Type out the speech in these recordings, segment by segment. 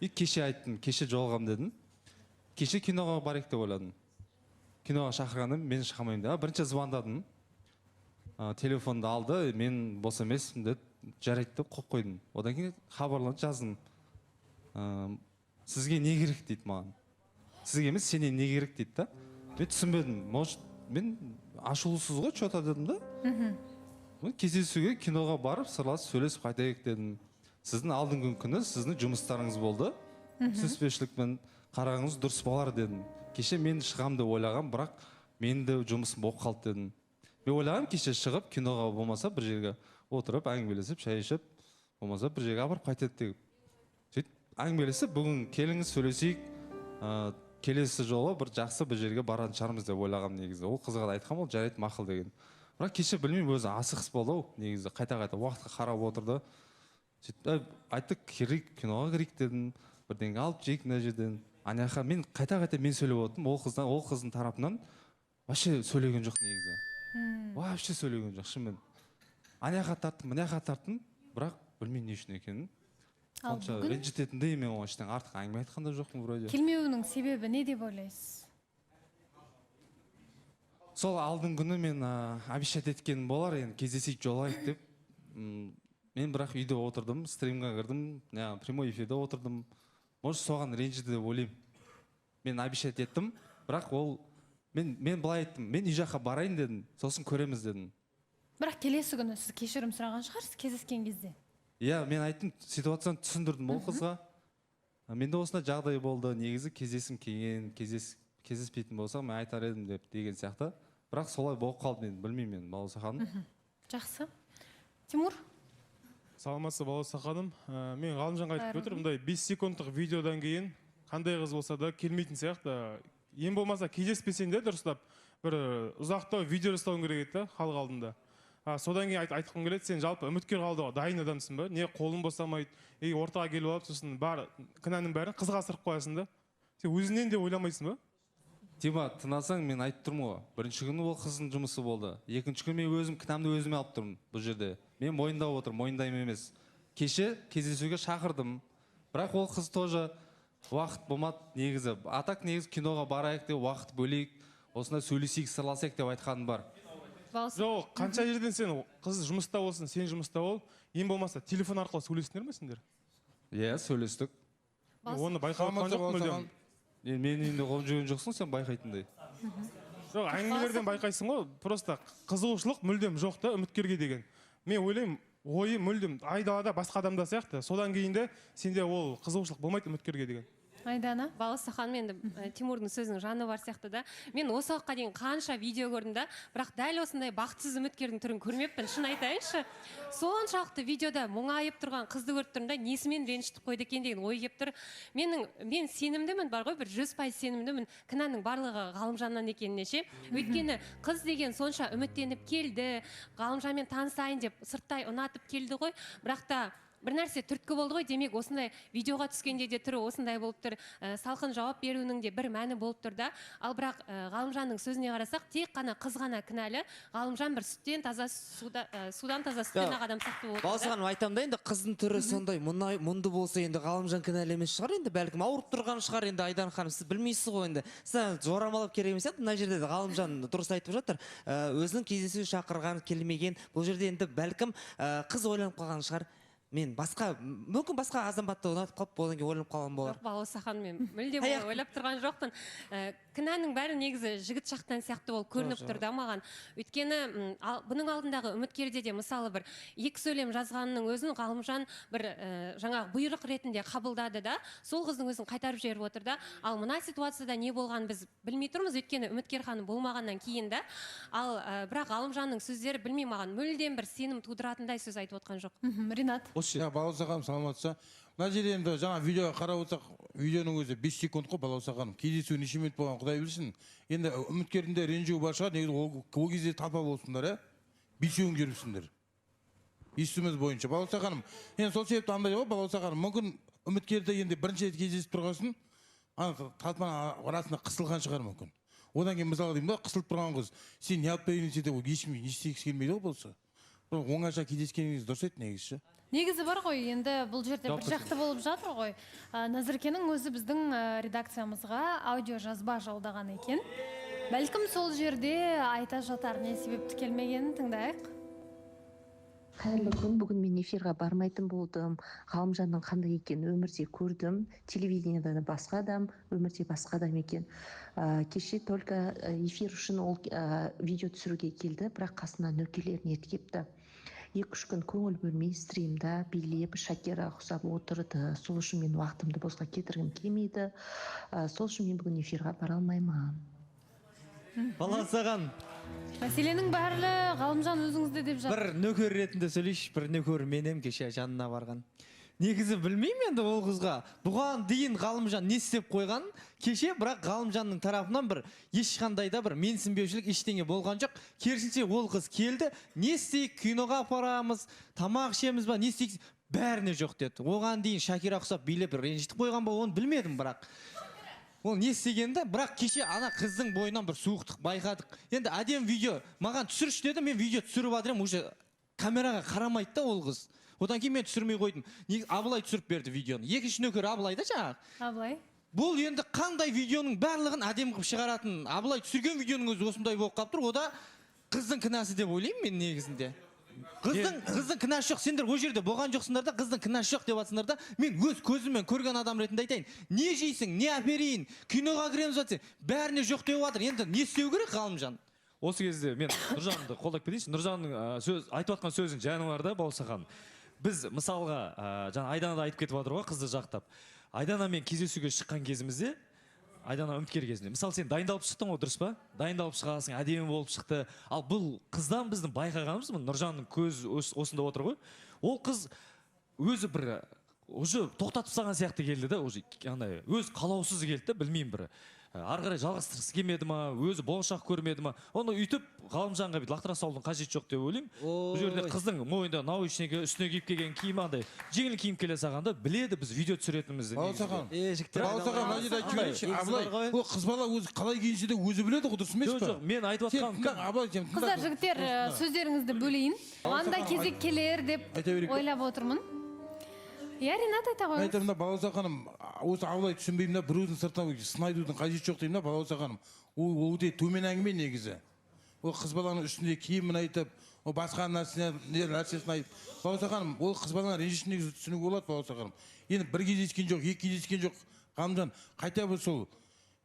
И кеше айттым, кеше жолығам дедім. Кеше киноға барайық деп ойладым. Киноға шақырғаным, мен шыға алмаймын деп. Бірінші звондадым. Телефонды алды, мен бос емеспін деп, жарайды деп қойып қойдым. Одан кейін хабарланып жаздым. Сізге не керек дейді маған. Сізге емес, сенен не керек дейді да. Мен түсінбедім. Может, мен ашулысыз ғой, что-то дедім да. Кездесуге киноға барып, сырласып сөйлесіп қайтайық дедім. Сіздің алдыңғы күні сіздің жұмыстарыңыз болды. Түсініспеушілікпен қарағыңыз дұрыс болар дедім. Кеше мен шығам деп ойлағам, бірақ мен де жұмысым болып қалды дедім. Мен ойлағам, кеше шығып киноға болмаса бір жерге отырып, әңгімелесіп, шай ішіп, болмаса бір жерге апарып қайтеді деп. Сөйтіп әңгімелесіп, бүгін келіңіз сөйлесейік, келесі жолы бір жақсы бір жерге баратын шығармыз деп ойлағам негізі. Ол қызға да айтқам, ол жарайды, мақұл деген. Бірақ кеше білмеймін, өзі асығыс болды негізі, қайта-қайта уақытқа қарап отырды. Сөйтіп айттық, киноға кірейік дедім, бірдеңе алып жейік мына жерден. Аняқа мен қайта-қайта мен сөйлеп отырдым, ол қыздың тарапынан вообще сөйлеген жоқ негізі. Вообще сөйлеген жоқ, шынымен. Аняқа тарттым, мыняқа тарттым, бірақ білмеймін не үшін екенін. Қанша ренжітетіндей, мен оған ештеңе артық әңгіме айтқан да жоқпын вроде. Келмеуінің себебі не деп ойлайсыз? Сол алдың күні мен обещать еткенім болар, енді кездесейік жолайық деп. Мен бірақ үйде отырдым, стримға кірдім, прямой эфирде отырдым. Может, соған ренжіді деп ойлаймын. Мен обещать еттім, бірақ ол мен былай айттым, мен үй жаққа барайын дедім, сосын көреміз дедім. Бірақ келесі күні сіз кешірім сұраған шығарсыз кездескен кезде. Иә, мен айттым, ситуацияны түсіндірдім ол қызға. Менде осындай жағдай болды, негізі кездесім келген, кездеспейтін болса, мен айтар едім деп деген сияқты. Бірақ солай болып қалды, мен білмеймін, мен Балауса ханым. Жақсы. Тимур? Саламатсыз, Балауса ханым. Мен Ғалымжанға айтып өтір, мұндай 5 секундтық видеодан кейін қандай қыз болса да келмейтін сияқты. Ең болмаса кездеспесең де дұрыстап бір ұзақтау видео жасауың керек еді халық алдында. Содан кейін айтқым келеді, сен жалпы үміткер қалдыға дайын адамсың ба? Не қолың босамайды, ортаға келіп алып, сосын бар кінәнің бәрін қызға асырып қоясың да? Сен өзіңнен де ойламайсың ба? Тима, тыңдасаң, мен айтып тұрмын ғой. Бірінші күні ол қыздың жұмысы болды. Екінші күні мен өзім кінәмді өзіме алып тұрмын бұл жерде. Мен мойындап отырмын, мойындаймын емес. Кеше кездесуге шақырдым. Бірақ ол қыз тоже уақыт болмады негізі. Атак негізі киноға барайық деп уақыт бөлейік, осында сөйлесейік, сырласайық деп айтқаным бар. Жоқ, қанша жерден сен қыз жұмыста болсын, сен жұмыста бол, ең болмаса телефон арқылы сөйлестіңдер ме сендер? Иә, сөйлестік. Оны байқаған жоқ мүлдем. Мен үйінде қолым жүрген жоқсың, сен байқайтындай. Жоқ, әңгімелерден байқайсың ғой, просто қызығушылық мүлдем жоқ та үміткерге деген. Мен ойлаймын, ойы мүлдем айдалада басқа адамда сияқты, содан кейін де сенде ол қызығушылық болмайды үміткерге деген. Айдана? Балауса ханым, енді Тимурдың сөзінің жаны бар сияқты да. Мен осы уақытқа дейін қанша видео көрдім да, бірақ дәл осындай бақытсыз үміткердің түрін көрмеппін, шын айтайыншы. Соншалықты видеода мұңайып тұрған қызды көріп тұрмын да, несімен ренжітіп қойды екен деген ой келіп тұр. Мен сенімдімін, бар ғой, бір 100% сенімдімін, кінәнің барлығы Ғалымжаннан екеніне ше. Өйткені қыз деген сонша үміттеніп келді, Ғалымжанмен танысайын деп сырттай ұнатып келді ғой, бірақ та бір нәрсе түрткі болды ғой, демек осындай видеоға түскенде де түрі осындай болып тұр, салқын жауап беруінің де бір мәні болып тұр да. Ал бірақ Ғалымжанның сөзіне қарасақ, тек қана қыз ғана кінәлі, Ғалымжан бір сүттен таза, судан таза сүттен ақ адам сияқты болды. Балауса ханым, айтам да, енді қыздың түрі сондай мұнды болса, енді Ғалымжан кінәлі емес шығар, енді бәлкім ауырып тұрған шығар, енді Айдан ханым, сіз білмейсіз ғой енді. Сіз жорамалап керек емес сияқты, мына жерде Ғалымжан дұрыс айтып жатыр. Өзінің кездесуге шақырған, келмеген, бұл жерде енді бәлкім қыз ойланып қалған шығар. Мен мүмкін басқа азаматты ұнатып қалып, одан кейін ойланып қалған болар. Жоқ, Балауса ханым, мен мүлдем ойлап тұрған жоқпын. Кінәнің бәрі негізі жігіт жақтан сияқты ол көрініп тұр да маған. Өйткені бұның алдындағы үміткерде де мысалы бір екі сөйлем жазғанының өзін Ғалымжан бір жаңағы бұйрық ретінде қабылдады да, сол қыздың өзін қайтарып жіберіп отыр да. Ал мына ситуацияда не болған біз білмей тұрмыз, өйткені үміткер ханым болмағаннан кейін да. Ал бірақ Ғалымжанның сөздері білмей маған мүлдем бір сенім тудыратындай сөз айтып отқан жоқ. Ринат? Балауса ханым, саламатсыз. Мына жерде енді жаңа видеоға қарап отырсақ, видеоның өзі 5 секунд қой, Балауса ханым. Кездесу неше минут болған Құдай білсін. Енді үміткердің де ренжуі бар шығар, негізі ол кезде талпа болсындар, бесеуің жүріпсіңдер. Естуіміз бойынша. Балауса ханым, енді сол себепті андай ғой, Балауса ханым, мүмкін үміткерді енді бірінші рет кездесіп тұрғасын, талпаның арасында қысылған шығар мүмкін. Одан кейін мысалы деймін да, қысылып тұрған қыз, сен не алып берейін десе де, ол ешкім не істегісі келмейді ғой болса. оңаша кездескеніңіз дұрыс еді негізі. негізі бар ғой, енді бұл жерде бір Жалпы- жақты болып жатыр ғой. Назеркенің өзі біздің редакциямызға аудио жазба жолдаған екен. Бәлкім сол жерде айта жатар не себепті келмегенін тыңдайық. Қайырлы күн. Бүгін мен эфирға бармайтын болдым. Ғалымжанның қандай екенін өмірде көрдім. Телевидениеда да басқа адам, өмірде басқа адам екен. Кеше только эфир үшін ол видео түсіруге келді, бірақ қасына нөкерлерін ертіп 2-3 күн көңіл бөлмей стримда билеп Шакира ұқсап отырды. Сол үшін мен уақытымды босқа кетіргім келмейді. Сол үшін мен бүгін эфирға бара алмаймын. Баласаған Мәселенің барлығы Ғалымжан өзіңізде деп жатыр. бір нөкер ретінде сөйлейші, бір нөкер менем кеше жанына барған. Негізі білмеймін енді ол қызға. Бұған дейін Ғалымжан не істеп қойған? Кеше бірақ Ғалымжанның тарапынан бір ешқандай да бір менсінбеушілік ештеңе болған жоқ. Керісінше ол қыз келді, не істейік, киноға апарамыз, тамақ ішеміз ба, не істейік, бәріне жоқ деді. Оған дейін Шакира ұқсап билеп ренжітіп қойған ба, оны білмедім бірақ. Ол не істегенді, бірақ кеше ана қыздың бойынан бір суықтық байқадық. Енді әдем видео маған түсірші деді, мен видео түсіріп жатырмын, уже камераға қарамайды да ол қыз. Одан кейін мен түсірмей қойдым. Абылай түсіріп берді видеоны. Екінші нөкер Абылай да жаңағы. Абылай. Бұл енді қандай видеоның барлығын әдем қылып шығаратын. Абылай түсірген видеоның өзі осындай болып қалып тұр. Ода қыздың кінәсі деп ойлаймын мен негізінде. Қыздың кінәсі жоқ. Сендер ол жерде болған жоқсыңдар да, қыздың кінәсі жоқ деп жатсыңдар да. Мен өз көзіммен көрген адам ретінде айтайын. Не жейсің, не әперейін, киноға кіреміз жатсың, бәріне жоқ деп жатыр. Енді не істеу керек Ғалымжан? Осы кезде мен Нұржанды қолдап кетейінші. Нұржанның айтып жатқан сөзінің жаны бар да, Бауырсақан. Біз мысалға жаңа Айдана да айтып кетіп жатыр ғой, қызды жақтап. Айданамен кездесуге шыққан кезімізде, Айдана үміткер кезінде. Мысалы сен дайындалып шықтың ғой, дұрыс па? Дайындалып шығасың, әдемі болып шықты. Ал бұл қыздан біздің байқағанымыз, Нұржанның көз осында отыр ғой. Ол қыз өзі бір уже тоқтатып салған сияқты келді да, уже андай өз қалаусыз келді да, білмеймін бір. Ары қарай жалғастырғысы келмеді ма, өзі болашақ көрмеді ма, оны үйтіп Ғалымжанға бүйтіп лақтыра салудың қажеті жоқ деп ойлаймын. Бұл жерде қыздың мойнында наушнигі, үстіне киіп келген киім андай жеңіл киім келе салғанда біледі біз видео түсіретінімізді. Баласақан, жігіттер мына жерде айтып жіберейінші. Абылай, ол қыз бала өзі қалай киінсе де өзі біледі ғой, дұрыс емес па? Жоқ, мен айтып жатқаным. Қыздар, жігіттер, сөздеріңізді бөлейін. Анда кезек келер деп ойлап отырмын. Иә, Ринат айта қойыңыз. Айтамын да, Баласақаным, осы Абылай түсінбеймін да, бір өзін сыртынан сынайдудың қажеті жоқ деймін да, Баласақаным. Ол өте төмен әңгіме негізі. Ол қыз баланың үстінде киімін айтып, ол басқа нәрсесін айтып. Баласақаным, ол қыз баланың ренжішін негізі түсінуге болады, Баласақаным. енді бір кездескен жоқ, екі кездескен жоқ. Ғалымжан, қайта бір сол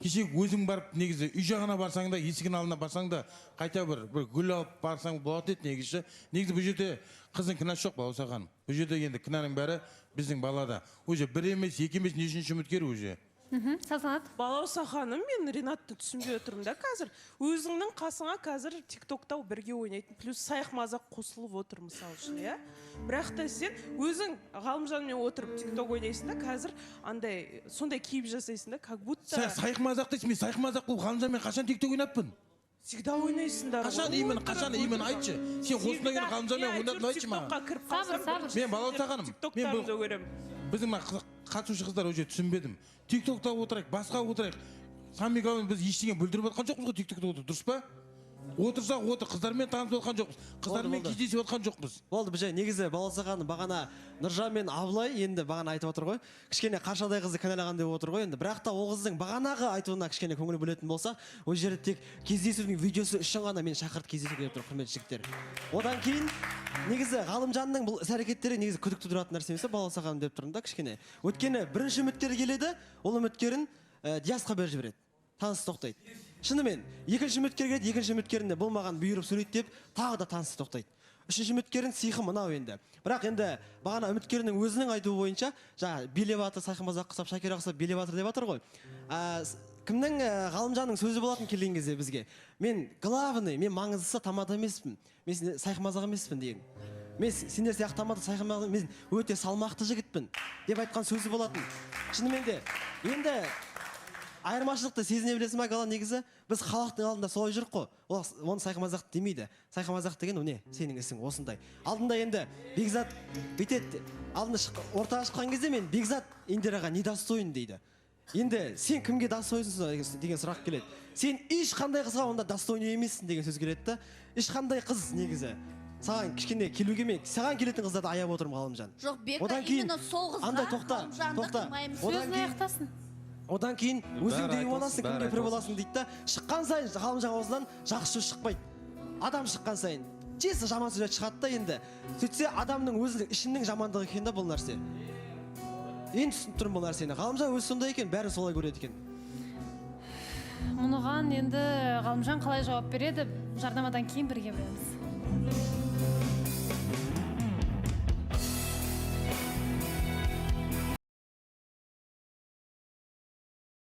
кеше өзің барып негізі үй жағына барсаң да, есігінің алдына барсаң да, қайта бір гүл алып барсаң болады еді негізі. Негізі бұл жерде қыздың кінәсі жоқ, Балауса ханым. Бұл жерде енді кінәнің бәрі біздің балада. Уже бір емес, екі емес, нешінші үміткер уже. Салтанат. Балауса ханым, мен Ринатты түсінбей отырмын да қазір. Өзіңнің қасыңа қазір тиктокта бірге ойнайтын, плюс сайық мазақ қосылып отыр мысалы үшін, иә? Бірақ та сен өзің Ғалымжанмен отырып тикток ойнайсың да, қазір андай сондай кейіп жасайсың да, как будто... Сен сайық мазақ дейсің, мен сайық мазақ болып Ғалымжанмен қашан тикток ойнаппын? Всегда ойнайсыңдар. Қашан именно айтшы. Сен осындай күні Ғалымжанмен ойнадың айтшы маған. Мен Балауса ханым, мен бұл біздің қатысушы қыздар уже түсінбедім. Тиктокта отырайық, басқа отырайық. Самигалмен біз ештеңе бүлдіріп отқан жоқпыз ғой тиктокта отырып, дұрыс па? Отырсақ отыр, қыздармен танысып отқан жоқпыз. Қыздармен кездесіп отқан жоқпыз. Болды, біз негізі Балауса ханым бағана Нұржан мен Абылай енді бағана айтып отыр ғой. Кішкене қаршадай қызды кінәлаған деп отыр ғой енді. Бірақ та ол қыздың бағанағы айтуына кішкене көңіл бөлетін болса, ол жерде тек кездесудің видеосы үшін ғана мені шақыртып кездесуге келіп тұр, құрметті жігіттер. Одан кейін негізі Ғалымжанның бұл іс-әрекеттері негізі күдік тудыратын нәрсе емес, Балауса ханым деп тұрмын да кішкене. Өйткені бірінші үміткер келеді, ол үміткерін диасқа беріп жібереді. Танысы тоқтайды. Шынымен, екінші үміткер келеді, екінші үміткерінде бұл маған бұйырып сурет деп, тағы да танысы тоқтайды. Үшінші үміткердің сыйқы мынау енді. Бірақ енді бағана үміткерінің өзінің айтуы бойынша, жаңа билеп жатыр, сайқы мазақ қысап, Шакира қысап билеп жатыр деп жатыр ғой. Кімнің Ғалымжанның сөзі болатын келген кезде бізге. Мен главный, мен маңыздысы тамада емеспін. Мен сайқы мазақ емеспін деген. Мен сендер сияқты тамада сайқы мазақ, мен өте салмақты жігітпін деп айтқан сөзі болатын. Шынымен де енді айырмашылықты сезіне білесің ма, Гала, негізі? Біз халықтың алдында солай жүрік қой. Оны сайқы мазақ демейді. Сайқы мазақ деген не? Сенің ісің осындай. Алдында енді Бекзат бүйтеді. Алдында ортаға шыққан кезде мен Бекзат Индираға недостойын дейді. Енді сен кімге достойсың деген сұрақ келеді. Сен ешқандай қызға онда достойны емессің деген сөз келеді да. Ешқандай қыз негізі. саған кішкене келуге мен саған келетін қыздарды аяп отырмын Ғалымжан. Жоқ, Бека, Одан кейін именно сол қызға андай тоқта, Ғалымжанды тоқта. қимаймыз. Одан сөзін кейін аяқтасын. Одан кейін өзің бәрі де боласың, айтылсын, кімге бәрі пір боласың дейді да, шыққан сайын Ғалымжан аузынан жақсы сөз шықпайды. Адам шыққан сайын чисто жаман сөз шығады да енді. Сөйтсе адамның өзінің ішінің жамандығы екен да бұл нәрсе. Енді түсініп тұрмын бұл нәрсені. Ғалымжан өзі сондай екен, бәрі солай көреді екен. Мұныған енді Ғалымжан қалай жауап береді, жарнамадан кейін бірге білеміз.